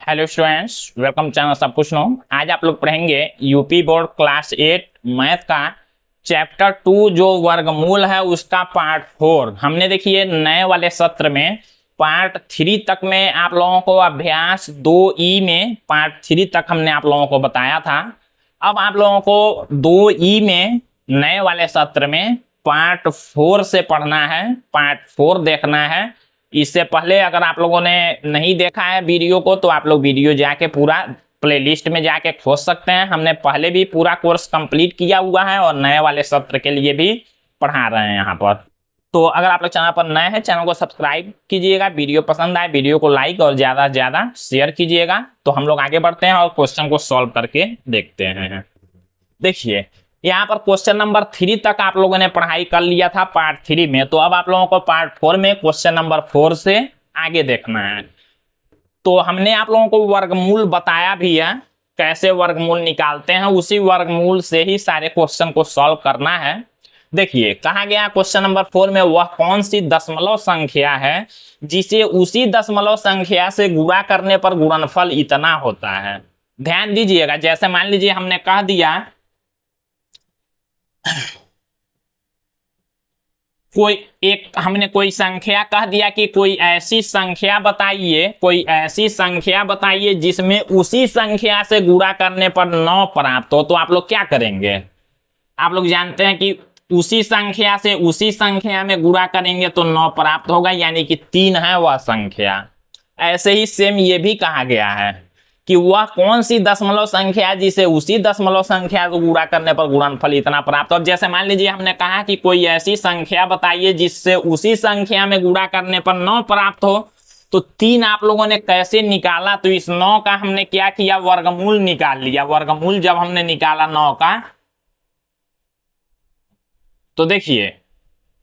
Hello students, welcome channel सब कुछ no. आज आप लोग पढ़ेंगे यूपी बोर्ड क्लास 8 मैथ का चैप्टर 2 जो वर्गमूल है उसका पार्ट 4। हमने देखिए नए वाले सत्र में पार्ट 3 तक में आप लोगों को अभ्यास 2E में पार्ट 3 तक हमने आप लोगों को बताया था। अब आप लोगों को 2E में नए वाले सत्र में पार्ट 4 से पढ़ना है, पार्ट 4 देखना है। इससे पहले अगर आप लोगों ने नहीं देखा है वीडियो को तो आप लोग वीडियो जाके पूरा प्लेलिस्ट में जाके खोज सकते हैं। हमने पहले भी पूरा कोर्स कंप्लीट किया हुआ है और नए वाले सत्र के लिए भी पढ़ा रहे हैं यहाँ पर। तो अगर आप लोग चैनल पर नए हैं, चैनल को सब्सक्राइब कीजिएगा। वीडियो पसंद आए वीडियो को लाइक और ज़्यादा से ज़्यादा शेयर कीजिएगा। तो हम लोग आगे बढ़ते हैं और क्वेश्चन को सॉल्व करके देखते हैं। देखिए यहाँ पर क्वेश्चन नंबर 3 तक आप लोगों ने पढ़ाई कर लिया था पार्ट 3 में। तो अब आप लोगों को पार्ट 4 में क्वेश्चन नंबर 4 से आगे देखना है। तो हमने आप लोगों को वर्गमूल बताया भी है, कैसे वर्गमूल निकालते हैं। उसी वर्गमूल से ही सारे क्वेश्चन को सॉल्व करना है। देखिए कहा गया क्वेश्चन नंबर 4 में, वह कौन सी दशमलव संख्या है जिसे उसी दशमलव संख्या से गुणा करने पर गुणनफल इतना होता है। ध्यान दीजिएगा, जैसे मान लीजिए हमने कह दिया हमने कोई संख्या कह दिया कि कोई ऐसी संख्या बताइए, कोई ऐसी संख्या बताइए जिसमें उसी संख्या से गुणा करने पर 9 प्राप्त हो। तो आप लोग क्या करेंगे? आप लोग जानते हैं कि उसी संख्या से उसी संख्या में गुणा करेंगे तो 9 प्राप्त होगा, यानी कि 3 है वह संख्या। ऐसे ही सेम ये भी कहा गया है कि वह कौन सी दशमलव संख्या जिसे उसी दशमलव संख्या को गुणा करने पर गुणनफल इतना प्राप्त हो। अब जैसे मान लीजिए हमने कहा कि कोई ऐसी संख्या बताइए जिससे उसी संख्या में गुणा करने पर 9 प्राप्त हो। तो 3 आप लोगों ने कैसे निकाला? तो इस 9 का हमने क्या किया? वर्गमूल निकाल लिया। वर्गमूल जब हमने निकाला 9 का, तो देखिए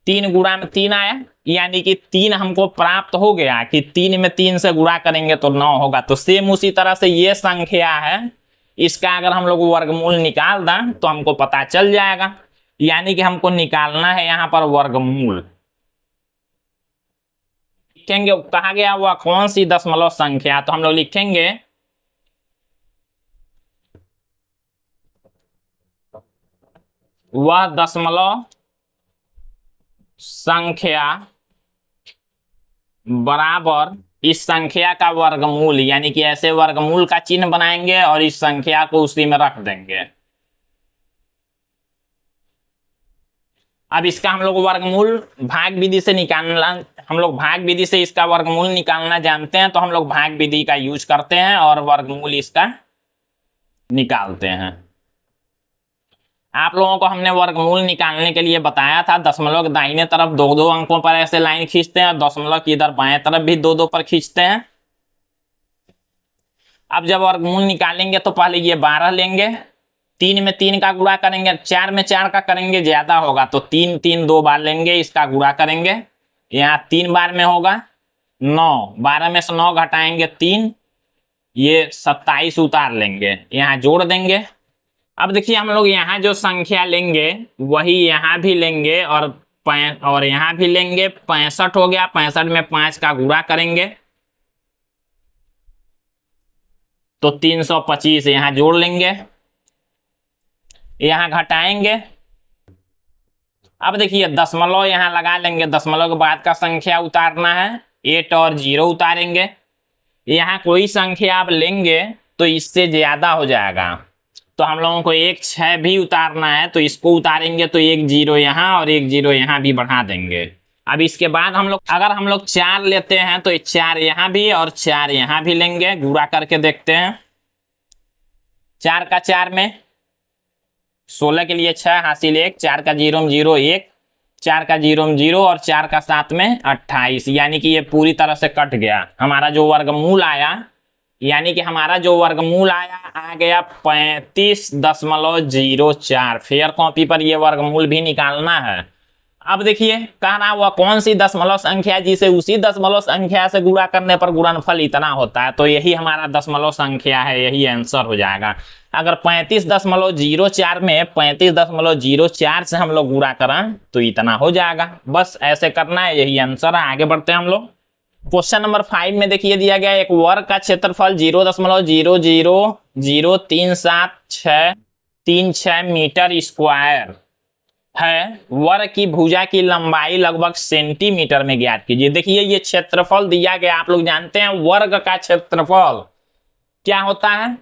3 गुणा में 3 आया, यानी कि 3 हमको प्राप्त हो गया कि 3 में 3 से गुणा करेंगे तो 9 होगा। तो सेम उसी तरह से ये संख्या है, इसका अगर हम लोग वर्गमूल निकाल दें तो हमको पता चल जाएगा। यानी कि हमको निकालना है यहाँ पर वर्गमूल। लिखेंगे कहा गया वह कौन सी दशमलव संख्या, तो हम लोग लिखेंगे वह दशमलव संख्या बराबर इस संख्या का वर्गमूल, यानी कि ऐसे वर्गमूल का चिन्ह बनाएंगे और इस संख्या को उसी में रख देंगे। अब इसका हम लोग वर्गमूल भाग विधि से निकालना, हम लोग भाग विधि से इसका वर्गमूल निकालना जानते हैं, तो हम लोग भाग विधि का यूज करते हैं और वर्गमूल इसका निकालते हैं। आप लोगों को हमने वर्गमूल निकालने के लिए बताया था, दशमलव के दाहिने तरफ 2-2 अंकों पर ऐसे लाइन खींचते हैं और दशमलव की इधर बाएं तरफ भी 2-2 पर खींचते हैं। अब जब वर्गमूल निकालेंगे तो पहले ये 12 लेंगे, 3 में 3 का गुणा करेंगे, 4 में 4 का करेंगे ज्यादा होगा तो 3 3 2 बार लेंगे, इसका गुणा करेंगे। यहाँ 3 बार में होगा 9, 12 में से 9 घटाएंगे 3, ये 27 उतार लेंगे, यहाँ जोड़ देंगे। अब देखिए हम लोग यहाँ जो संख्या लेंगे वही यहाँ भी लेंगे और यहाँ भी लेंगे। 65 हो गया, 65 में 5 का गुणा करेंगे तो 325, यहाँ जोड़ लेंगे, यहाँ घटाएंगे। अब देखिए दशमलव यहाँ लगा लेंगे, दशमलव के बाद का संख्या उतारना है, 8 और 0 उतारेंगे। यहाँ कोई संख्या आप लेंगे तो इससे ज्यादा हो जाएगा, तो हम लोगों को 1 6 भी उतारना है, तो इसको उतारेंगे तो 1 0 यहाँ और 1 0 यहाँ भी बढ़ा देंगे। अब इसके बाद हम लोग अगर हम लोग 4 लेते हैं तो 4 यहाँ भी और 4 यहाँ भी लेंगे, गुणा करके देखते हैं। 4 का 4 में 16 के लिए 6 हासिल 1, 4 का 0 में 0 1, 4 का 0 में 0 और 4 का 7 में 28, यानी कि ये पूरी तरह से कट गया। हमारा जो वर्गमूल आया, यानी कि हमारा जो वर्गमूल आया आ गया 35.04। फेयर कॉपी पर ये वर्गमूल भी निकालना है। अब देखिए कह रहा वह कौन सी दशमलव संख्या जिसे उसी दशमलव संख्या से गुणा करने पर गुणनफल इतना होता है। तो यही हमारा दशमलव संख्या है, यही आंसर हो जाएगा। अगर 35.04 में 35.04 से हम लोग गुणा करें तो इतना हो जाएगा। बस ऐसे करना है, यही आंसर है। आगे बढ़ते हैं हम लोग। क्वेश्चन नंबर 5 में देखिए दिया गया एक वर्ग का क्षेत्रफल 0.0003736 मीटर स्क्वायर है। वर्ग की भुजा की लंबाई लगभग सेंटीमीटर में ज्ञात कीजिए। देखिए ये क्षेत्रफल दिया गया, आप लोग जानते हैं वर्ग का क्षेत्रफल क्या होता है,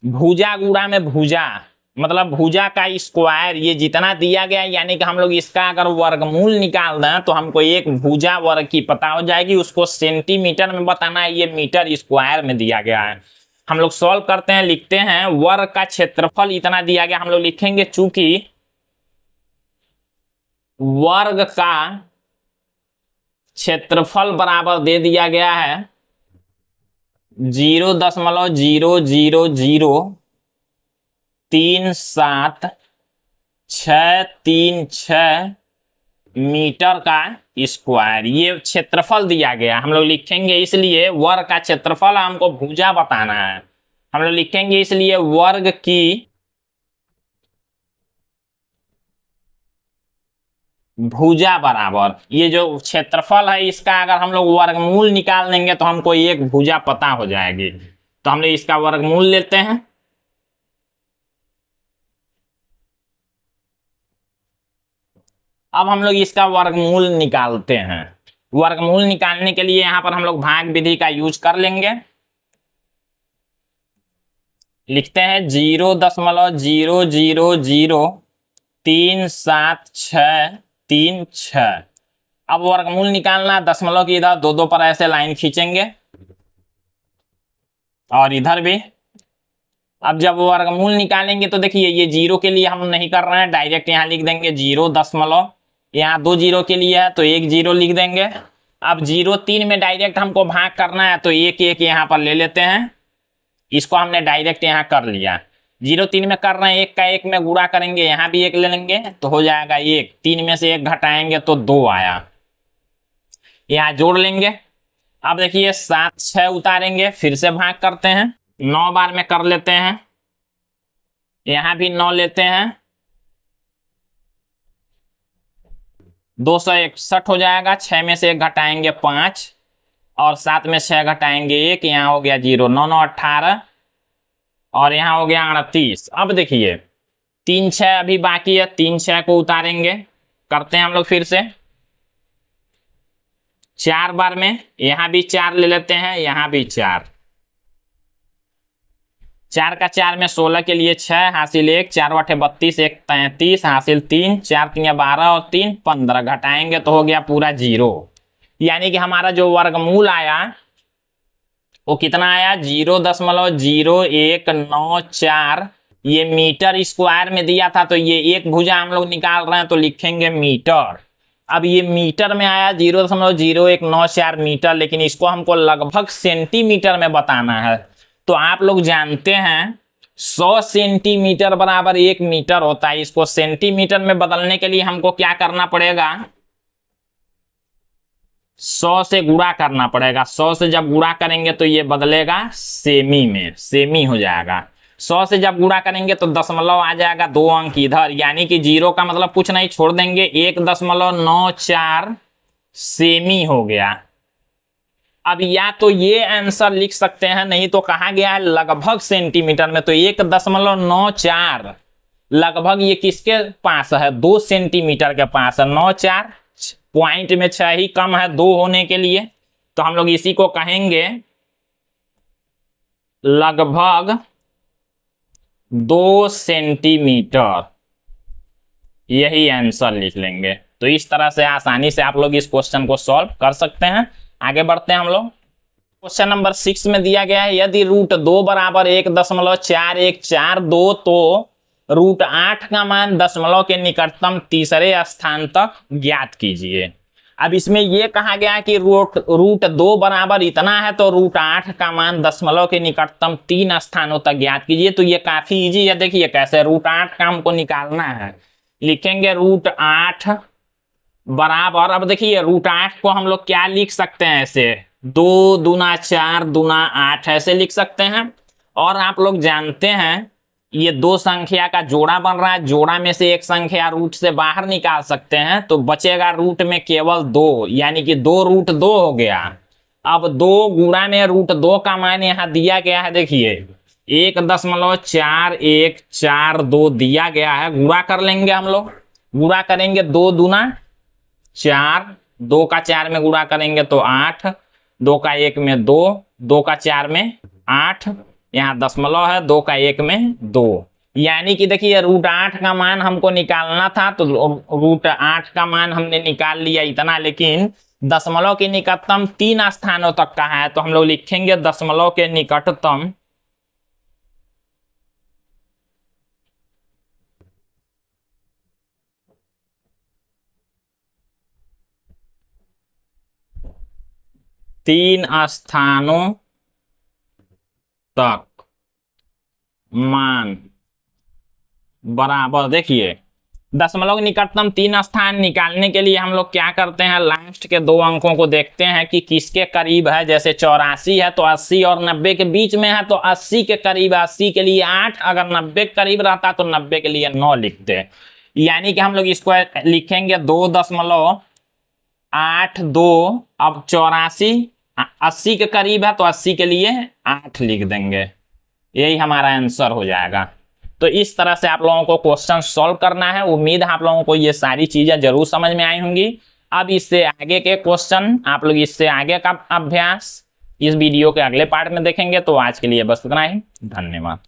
भुजा गुणा में भुजा, मतलब भुजा का स्क्वायर। ये जितना दिया गया यानी कि हम लोग इसका अगर वर्गमूल निकाल दें तो हमको एक भुजा वर्ग की पता हो जाएगी, उसको सेंटीमीटर में बताना है, ये मीटर स्क्वायर में दिया गया है। हम लोग सॉल्व करते हैं, लिखते हैं वर्ग का क्षेत्रफल इतना दिया गया, हम लोग लिखेंगे चूंकि वर्ग का क्षेत्रफल बराबर दे दिया गया है 0.0003736 मीटर का स्क्वायर, ये क्षेत्रफल दिया गया। हम लोग लिखेंगे इसलिए वर्ग का क्षेत्रफल, हमको भुजा बताना है, हम लोग लिखेंगे इसलिए वर्ग की भुजा बराबर, ये जो क्षेत्रफल है इसका अगर हम लोग वर्गमूल निकाल देंगे तो हमको एक भुजा पता हो जाएगी। तो हम लोग इसका वर्गमूल लेते हैं, अब हम लोग इसका वर्गमूल निकालते हैं। वर्गमूल निकालने के लिए यहां पर हम लोग भाग विधि का यूज कर लेंगे। लिखते हैं 0.0003736। अब वर्गमूल निकालना, दशमलव की इधर दो दो पर ऐसे लाइन खींचेंगे और इधर भी। अब जब वर्गमूल निकालेंगे तो देखिए ये जीरो के लिए हम नहीं कर रहे हैं, डायरेक्ट यहां लिख देंगे 0, यहाँ 2 जीरो के लिए है तो 1 जीरो लिख देंगे। अब 0 3 में डायरेक्ट हमको भाग करना है तो 1 1 यहाँ पर ले लेते हैं, इसको हमने डायरेक्ट यहाँ कर लिया। 0 3 में कर रहे हैं, 1 का 1 में गुणा करेंगे, यहाँ भी 1 ले लेंगे तो हो जाएगा 1, 3 में से 1 घटाएंगे तो 2 आया, यहाँ जोड़ लेंगे। अब देखिए 7 6 उतारेंगे, फिर से भाग करते हैं, 9 बार में कर लेते हैं, यहाँ भी 9 लेते हैं, 261 हो जाएगा। 6 में से 1 घटाएंगे 5 और 7 में 6 घटाएंगे 1, यहाँ हो गया 0, 9 9 18 और यहाँ हो गया 38। अब देखिए 3 6 अभी बाकी है, 3 6 को उतारेंगे, करते हैं हम लोग फिर से 4 बार में, यहाँ भी 4 ले लेते हैं, यहाँ भी 4, 4 का 4 में 16 के लिए 6 हासिल 1, 4 8 32 1 33 हासिल 3, 4 3 12 और 3 15, घटाएंगे तो हो गया पूरा 0। यानी कि हमारा जो वर्गमूल आया वो कितना आया, 0.0194। ये मीटर स्क्वायर में दिया था तो ये एक भुजा हम लोग निकाल रहे हैं तो लिखेंगे मीटर। अब ये मीटर में आया 0.0194 मीटर, लेकिन इसको हमको लगभग सेंटीमीटर में बताना है। तो आप लोग जानते हैं 100 सेंटीमीटर बराबर 1 मीटर होता है, इसको सेंटीमीटर में बदलने के लिए हमको क्या करना पड़ेगा, 100 से गुणा करना पड़ेगा। 100 से जब गुणा करेंगे तो ये बदलेगा सेमी में, सेमी हो जाएगा। 100 से जब गुणा करेंगे तो दशमलव आ जाएगा 2 अंक इधर, यानी कि 0 का मतलब कुछ नहीं, छोड़ देंगे, 1.94 सेमी हो गया। अब या तो ये आंसर लिख सकते हैं, नहीं तो कहा गया है लगभग सेंटीमीटर में, तो 1.94 लगभग ये किसके पास है, 2 सेंटीमीटर के पास है। 94 पॉइंट में 6 ही कम है 2 होने के लिए, तो हम लोग इसी को कहेंगे लगभग 2 सेंटीमीटर, यही आंसर लिख लेंगे। तो इस तरह से आसानी से आप लोग इस क्वेश्चन को सॉल्व कर सकते हैं। आगे बढ़ते हैं हम लोग। क्वेश्चन नंबर 6 में दिया गया है यदि √2 बराबर 1.4142 तो √8 का मान दशमलव के निकटतम तीसरे स्थान तक ज्ञात कीजिए। अब इसमें यह कहा गया है कि √2 बराबर इतना है तो √8 का मान दशमलव के निकटतम 3 स्थानों तक ज्ञात कीजिए। तो ये काफी इजी है, देखिए कैसे √8 का हमको निकालना है। लिखेंगे √8 बराबर, अब देखिए √8 को हम लोग क्या लिख सकते हैं, ऐसे 2 दूना 4 दूना 8 ऐसे लिख सकते हैं। और आप लोग जानते हैं ये 2 संख्या का जोड़ा बन रहा है, जोड़ा में से एक संख्या रूट से बाहर निकाल सकते हैं, तो बचेगा रूट में केवल 2, यानी कि 2 √2 हो गया। अब 2 गुणा में √2 का मान यहाँ दिया गया है, देखिए 1.4142 दिया गया है। गुणा कर लेंगे हम लोग, गुणा करेंगे 2 दूना 4, 2 का 4 में गुणा करेंगे तो 8, 2 का 1 में 2, 2 का 4 में 8, यहाँ दशमलव है, 2 का 1 में 2, यानी कि देखिए √8 का मान हमको निकालना था तो √8 का मान हमने निकाल लिया इतना, लेकिन दशमलव के निकटतम 3 स्थानों तक का है तो हम लोग लिखेंगे दशमलव के निकटतम 3 स्थानों तक मान बराबर। देखिए दशमलव के निकटतम 3 स्थान निकालने के लिए हम लोग क्या करते हैं, लास्ट के 2 अंकों को देखते हैं कि किसके करीब है। जैसे 84 है तो 80 और 90 के बीच में है तो 80 के करीब, 80 के लिए 8, अगर 90 के करीब रहता तो 90 के लिए 9 लिखते हैं। यानी कि हम लोग इसको लिखेंगे 2.82। अब 84 80 के करीब है तो 80 के लिए 8 लिख देंगे, यही हमारा आंसर हो जाएगा। तो इस तरह से आप लोगों को क्वेश्चन सॉल्व करना है। उम्मीद है आप लोगों को ये सारी चीजें जरूर समझ में आई होंगी। अब इससे आगे के क्वेश्चन आप लोग इससे आगे का अभ्यास इस वीडियो के अगले पार्ट में देखेंगे। तो आज के लिए बस इतना ही, धन्यवाद।